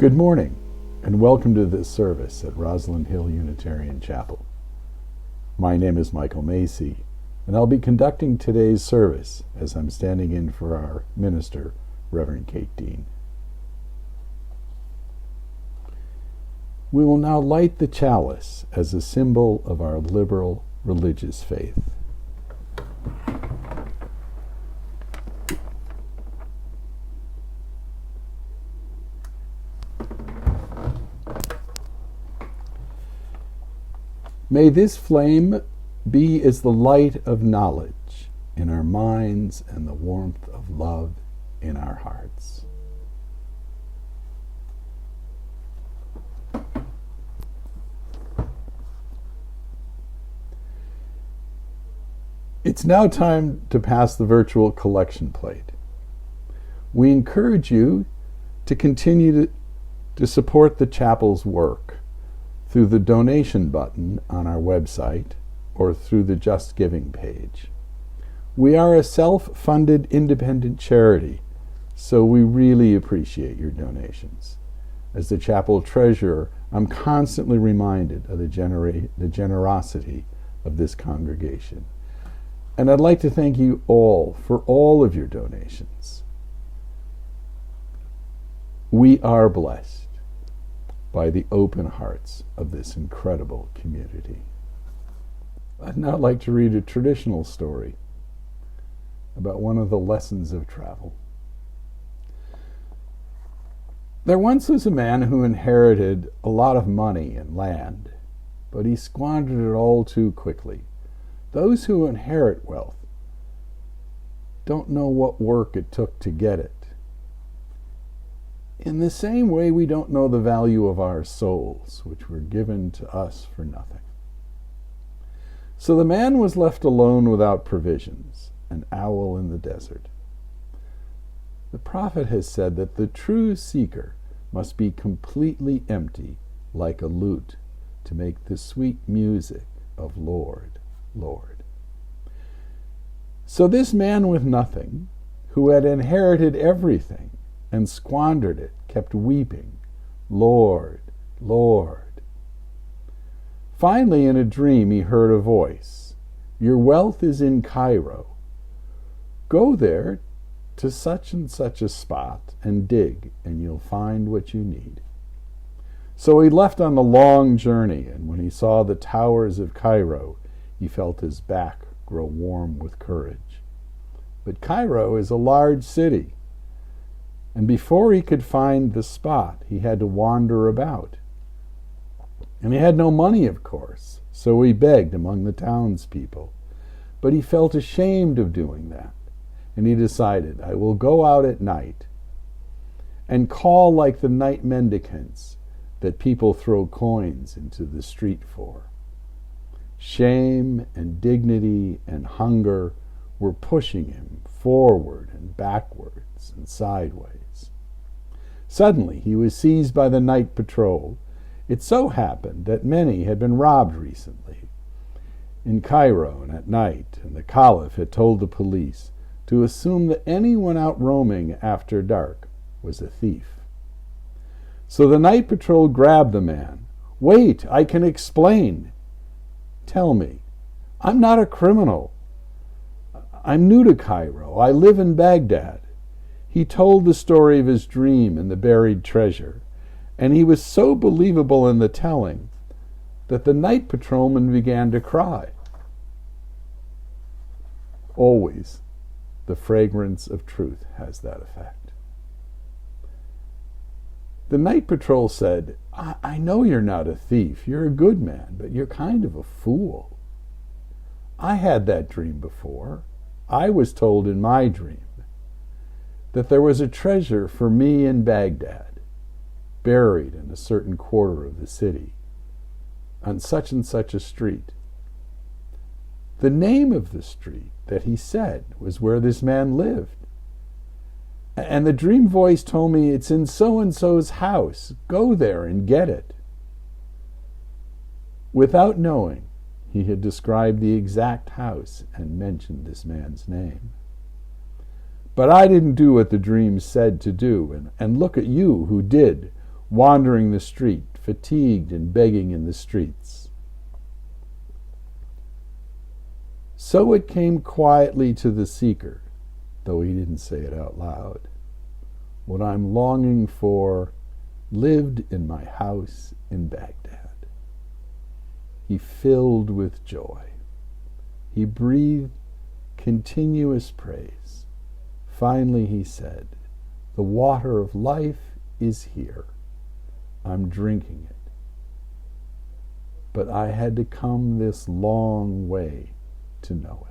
Good morning, and welcome to this service at Roslyn Hill Unitarian Chapel. My name is Michael Macy, and I'll be conducting today's service as I'm standing in for our minister, Reverend Kate Dean. We will now light the chalice as a symbol of our liberal religious faith. May this flame be as the light of knowledge in our minds and the warmth of love in our hearts. It's now time to pass the virtual collection plate. We encourage you to continue to support the chapel's work through the donation button on our website or through the Just Giving page. We are a self-funded independent charity, so we really appreciate your donations. As the chapel treasurer, I'm constantly reminded of the generosity of this congregation. And I'd like to thank you all for all of your donations. We are blessed by the open hearts of this incredible community. I'd now like to read a traditional story about one of the lessons of travel. There once was a man who inherited a lot of money and land, but he squandered it all too quickly. Those who inherit wealth don't know what work it took to get it. In the same way, we don't know the value of our souls, which were given to us for nothing. So the man was left alone without provisions, an owl in the desert. The prophet has said that the true seeker must be completely empty, like a lute, to make the sweet music of Lord, Lord. So this man with nothing, who had inherited everything and squandered it, kept weeping, Lord, Lord. Finally, in a dream, he heard a voice, "Your wealth is in Cairo. Go there to such and such a spot and dig, and you'll find what you need." So he left on the long journey, and when he saw the towers of Cairo, he felt his back grow warm with courage. But Cairo is a large city, and before he could find the spot, he had to wander about. And he had no money, of course, so he begged among the townspeople. But he felt ashamed of doing that, and he decided, I will go out at night and call like the night mendicants that people throw coins into the street for. Shame and dignity and hunger were pushing him forward and backwards and sideways. Suddenly he was seized by the night patrol. It so happened that many had been robbed recently in Cairo and at night, and the Caliph had told the police to assume that anyone out roaming after dark was a thief. So the night patrol grabbed the man. "Wait, I can explain." "Tell me. I'm not a criminal. I'm new to Cairo. I live in Baghdad." He told the story of his dream and the buried treasure, and he was so believable in the telling that the night patrolman began to cry. Always, the fragrance of truth has that effect. The night patrol said, I know you're not a thief. You're a good man, but you're kind of a fool. I had that dream before. I was told in my dream that there was a treasure for me in Baghdad, buried in a certain quarter of the city, on such and such a street. The name of the street that he said was where this man lived. And the dream voice told me, it's in so-and-so's house. Go there and get it. Without knowing, he had described the exact house and mentioned this man's name. But I didn't do what the dream said to do, and look at you who did, wandering the street, fatigued and begging in the streets. So it came quietly to the seeker, though he didn't say it out loud. What I'm longing for lived in my house in Baghdad. He filled with joy. He breathed continuous praise. Finally he said, the water of life is here. I'm drinking it. but I had to come this long way to know it.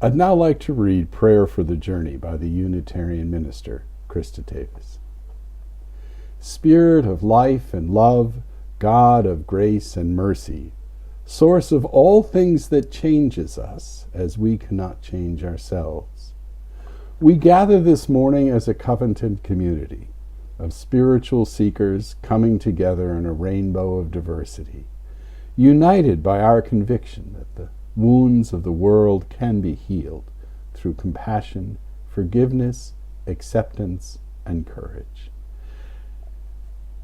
I'd now like to read Prayer for the Journey by the Unitarian minister, Christotavis. Spirit of life and love, God of grace and mercy, source of all things that changes us as we cannot change ourselves, we gather this morning as a covenanted community of spiritual seekers coming together in a rainbow of diversity, united by our conviction that the wounds of the world can be healed through compassion, forgiveness, acceptance, and courage.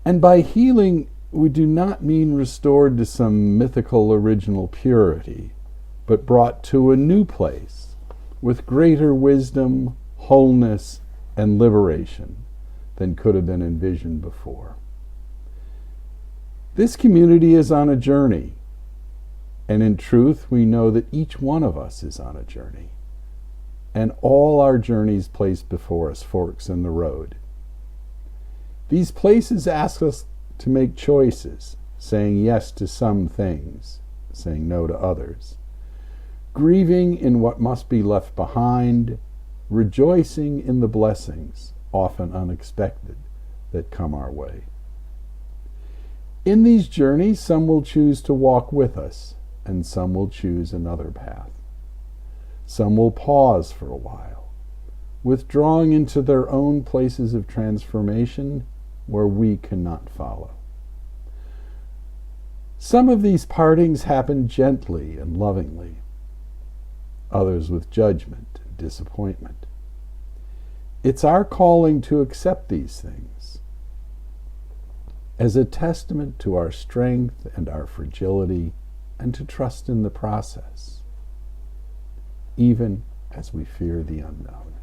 And by healing, we do not mean restored to some mythical original purity, but brought to a new place with greater wisdom, wholeness, and liberation than could have been envisioned before. This community is on a journey, and in truth, we know that each one of us is on a journey, and all our journeys placed before us forks in the road. These places ask us to make choices, saying yes to some things, saying no to others, grieving in what must be left behind, rejoicing in the blessings, often unexpected, that come our way. In these journeys, some will choose to walk with us, and some will choose another path. Some will pause for a while, withdrawing into their own places of transformation where we cannot follow. Some of these partings happen gently and lovingly, others with judgment and disappointment. It's our calling to accept these things as a testament to our strength and our fragility, and to trust in the process, even as we fear the unknown.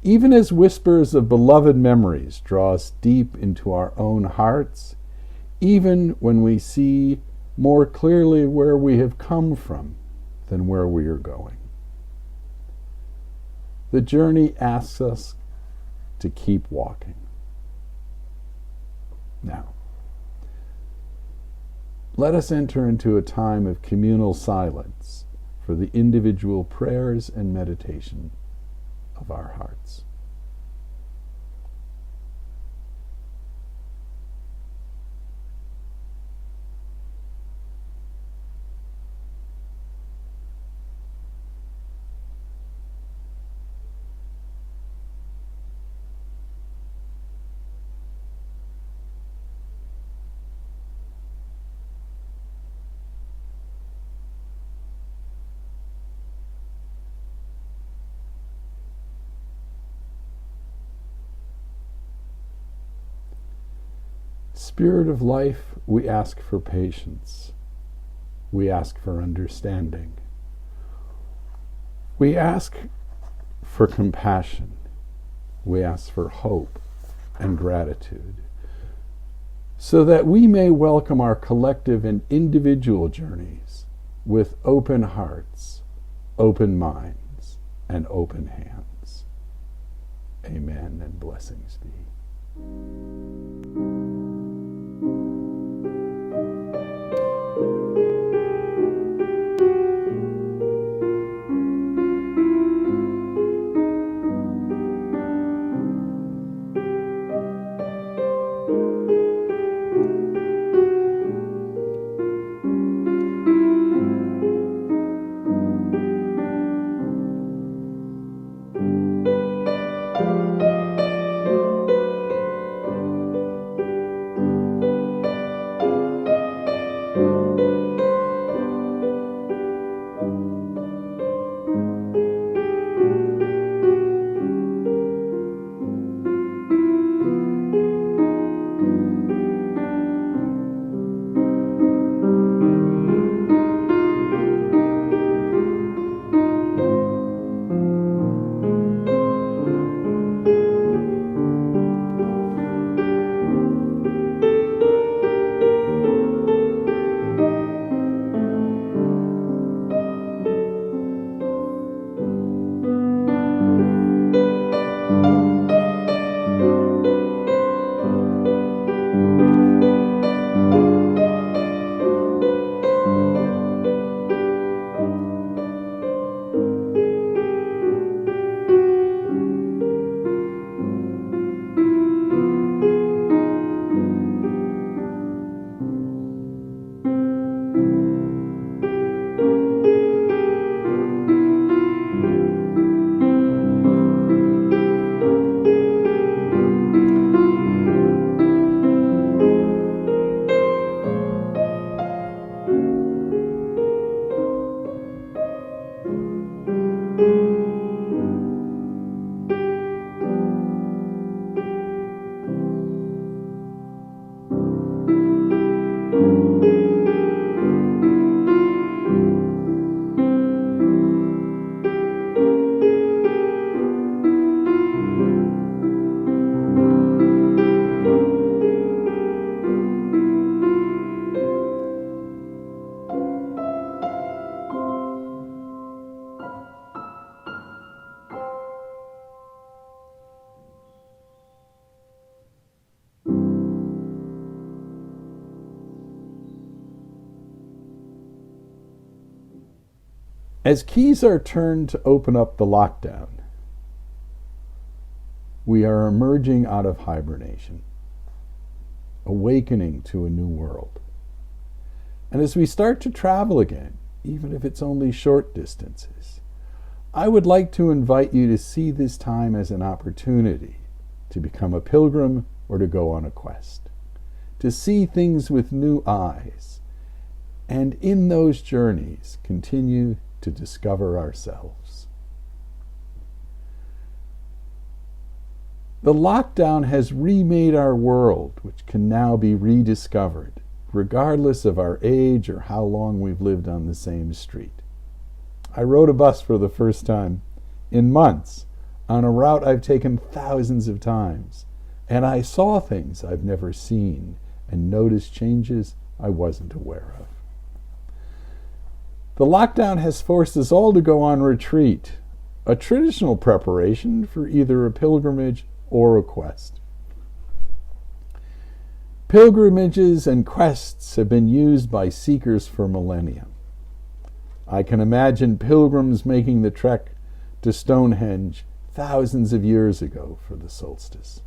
Even as whispers of beloved memories draw us deep into our own hearts, even when we see more clearly where we have come from than where we are going. The journey asks us to keep walking. Now, let us enter into a time of communal silence for the individual prayers and meditation of our hearts. Spirit of life, we ask for patience. We ask for understanding. We ask for compassion. We ask for hope and gratitude, so that we may welcome our collective and individual journeys with open hearts, open minds, and open hands. Amen, and blessings be. As keys are turned to open up the lockdown, we are emerging out of hibernation, awakening to a new world. And as we start to travel again, even if it's only short distances, I would like to invite you to see this time as an opportunity to become a pilgrim or to go on a quest, to see things with new eyes, and in those journeys continue to discover ourselves. The lockdown has remade our world, which can now be rediscovered, regardless of our age or how long we've lived on the same street. I rode a bus for the first time in months on a route I've taken thousands of times, and I saw things I've never seen and noticed changes I wasn't aware of. The lockdown has forced us all to go on retreat, a traditional preparation for either a pilgrimage or a quest. Pilgrimages and quests have been used by seekers for millennia. I can imagine pilgrims making the trek to Stonehenge thousands of years ago for the solstice.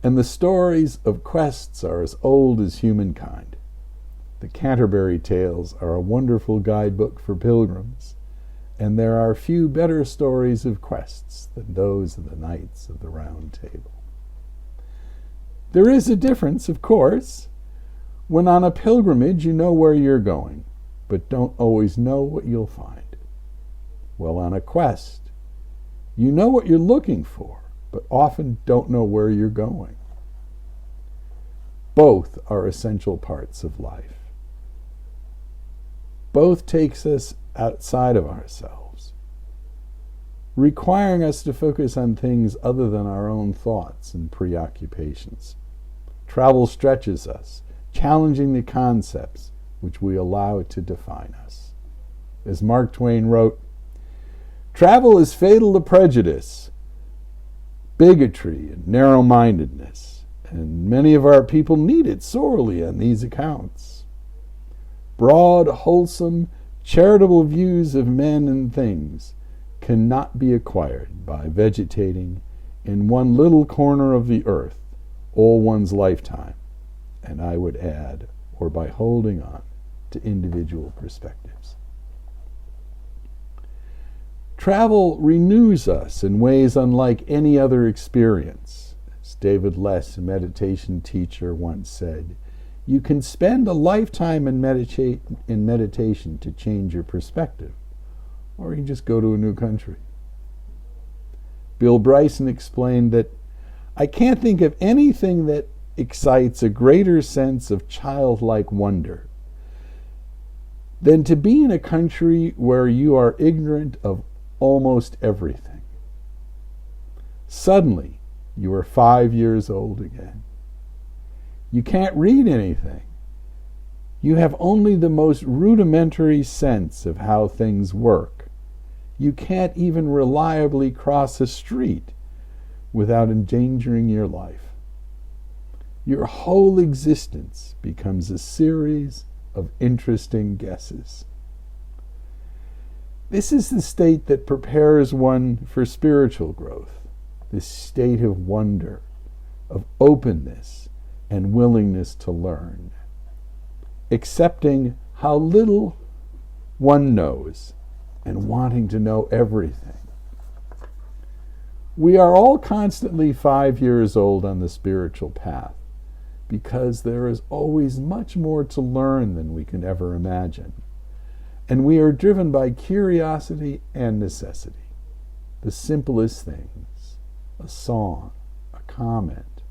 And the stories of quests are as old as humankind. The Canterbury Tales are a wonderful guidebook for pilgrims, and there are few better stories of quests than those of the Knights of the Round Table. There is a difference, of course. When on a pilgrimage, you know where you're going, but don't always know what you'll find. Well, on a quest, you know what you're looking for, but often don't know where you're going. Both are essential parts of life. Both takes us outside of ourselves, requiring us to focus on things other than our own thoughts and preoccupations. Travel stretches us, challenging the concepts which we allow to define us. As Mark Twain wrote, "Travel is fatal to prejudice, bigotry, and narrow-mindedness, and many of our people need it sorely on these accounts. Broad, wholesome, charitable views of men and things cannot be acquired by vegetating in one little corner of the earth all one's lifetime, and I would add, or by holding on to individual perspectives." Travel renews us in ways unlike any other experience. As David Less, a meditation teacher, once said, "You can spend a lifetime in meditation to change your perspective, or you can just go to a new country." Bill Bryson explained that, "I can't think of anything that excites a greater sense of childlike wonder than to be in a country where you are ignorant of almost everything. Suddenly, you are 5 years old again. You can't read anything. You have only the most rudimentary sense of how things work. You can't even reliably cross a street without endangering your life. Your whole existence becomes a series of interesting guesses." This is the state that prepares one for spiritual growth, this state of wonder, of openness and willingness to learn, accepting how little one knows and wanting to know everything. We are all constantly 5 years old on the spiritual path because there is always much more to learn than we can ever imagine. And we are driven by curiosity and necessity. The simplest things, a song, a comment,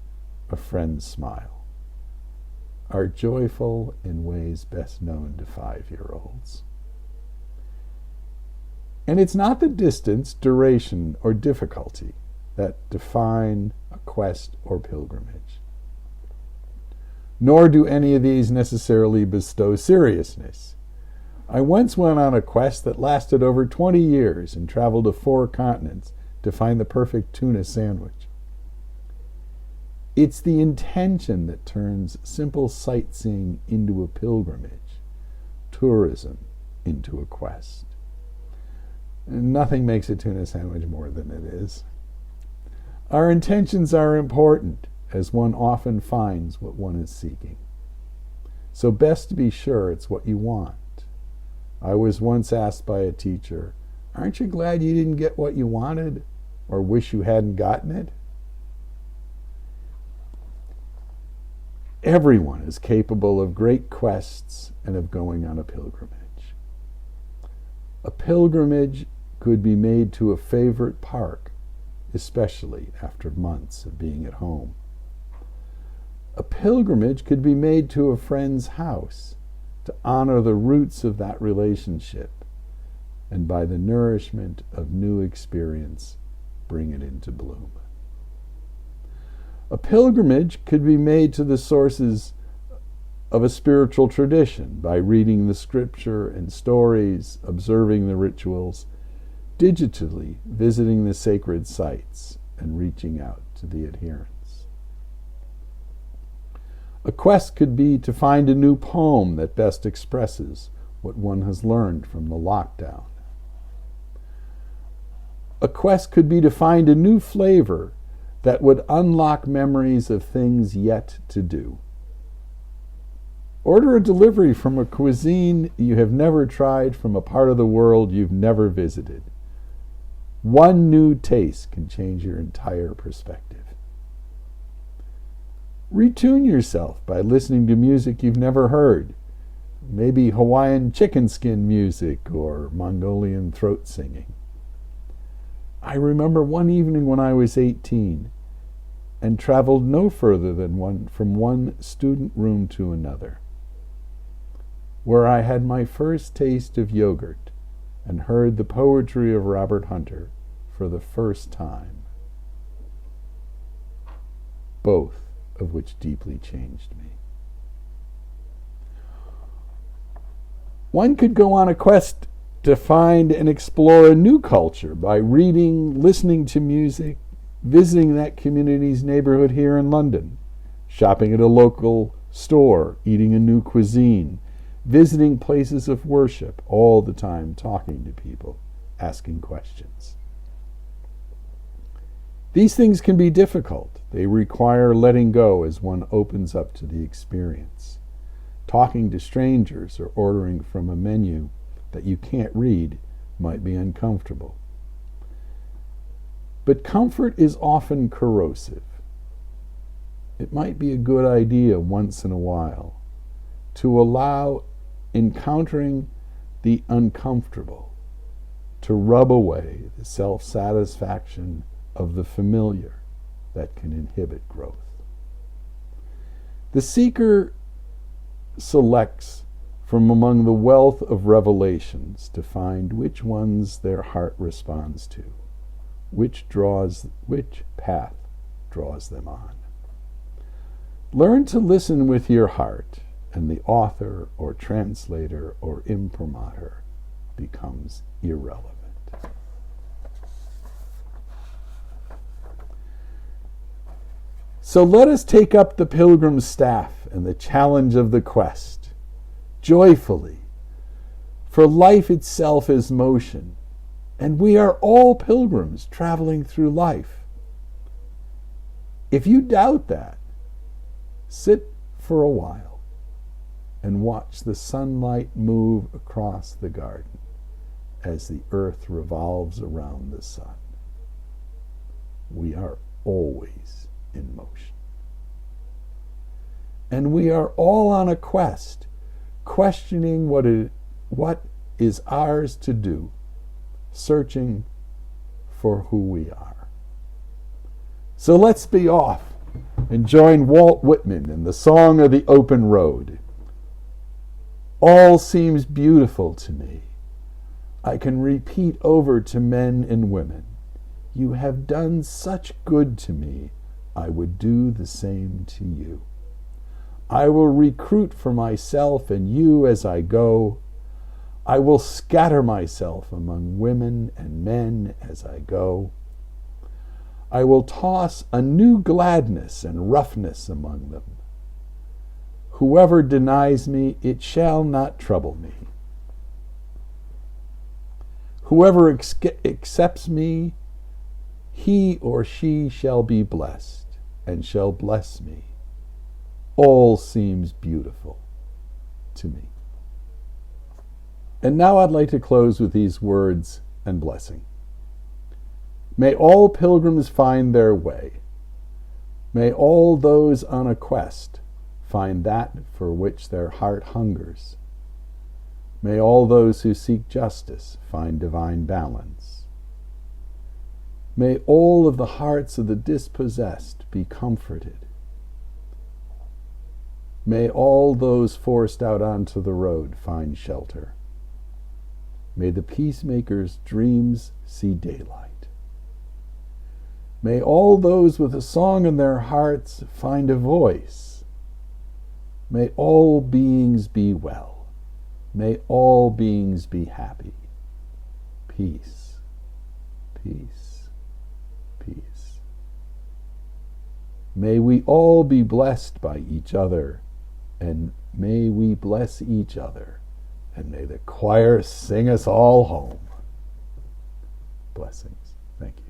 a friend's smile, are joyful in ways best known to 5-year-olds. And it's not the distance, duration, or difficulty that define a quest or pilgrimage. Nor do any of these necessarily bestow seriousness. I once went on a quest that lasted over 20 years and traveled to 4 continents to find the perfect tuna sandwich. It's the intention that turns simple sightseeing into a pilgrimage, tourism into a quest. And nothing makes a tuna sandwich more than it is. Our intentions are important, as one often finds what one is seeking. So best to be sure it's what you want. I was once asked by a teacher, "Aren't you glad you didn't get what you wanted, or wish you hadn't gotten it?" Everyone is capable of great quests and of going on a pilgrimage. A pilgrimage could be made to a favorite park, especially after months of being at home. A pilgrimage could be made to a friend's house to honor the roots of that relationship, and by the nourishment of new experience, bring it into bloom. A pilgrimage could be made to the sources of a spiritual tradition by reading the scripture and stories, observing the rituals, digitally visiting the sacred sites, and reaching out to the adherents. A quest could be to find a new poem that best expresses what one has learned from the lockdown. A quest could be to find a new flavor that would unlock memories of things yet to do. Order a delivery from a cuisine you have never tried from a part of the world you've never visited. One new taste can change your entire perspective. Retune yourself by listening to music you've never heard, maybe Hawaiian chicken skin music or Mongolian throat singing. I remember one evening when I was 18, and traveled no further than from one student room to another, where I had my first taste of yogurt and heard the poetry of Robert Hunter for the first time, both of which deeply changed me. One could go on a quest to find and explore a new culture by reading, listening to music, visiting that community's neighborhood here in London, shopping at a local store, eating a new cuisine, visiting places of worship, all the time talking to people, asking questions. These things can be difficult. They require letting go as one opens up to the experience. Talking to strangers or ordering from a menu that you can't read might be uncomfortable. But comfort is often corrosive. It might be a good idea once in a while to allow encountering the uncomfortable to rub away the self-satisfaction of the familiar that can inhibit growth. The seeker selects from among the wealth of revelations to find which ones their heart responds to, which path draws them on. Learn to listen with your heart, and the author or translator or imprimatur becomes irrelevant. So let us take up the pilgrim's staff and the challenge of the quest, joyfully, for life itself is motion, and we are all pilgrims traveling through life. If you doubt that, sit for a while and watch the sunlight move across the garden as the earth revolves around the sun. We are always in motion. And we are all on a quest, questioning what is ours to do, searching for who we are. So let's be off and join Walt Whitman in the Song of the Open Road. All seems beautiful to me. I can repeat over to men and women, you have done such good to me, I would do the same to you. I will recruit for myself and you as I go. I will scatter myself among women and men as I go. I will toss a new gladness and roughness among them. Whoever denies me, it shall not trouble me. Whoever accepts me, he or she shall be blessed and shall bless me. All seems beautiful to me. And now I'd like to close with these words and blessing. May all pilgrims find their way. May all those on a quest find that for which their heart hungers. May all those who seek justice find divine balance. May all of the hearts of the dispossessed be comforted. May all those forced out onto the road find shelter. May the peacemakers' dreams see daylight. May all those with a song in their hearts find a voice. May all beings be well. May all beings be happy. Peace, peace, peace. May we all be blessed by each other, and may we bless each other, and may the choir sing us all home. Blessings. Thank you.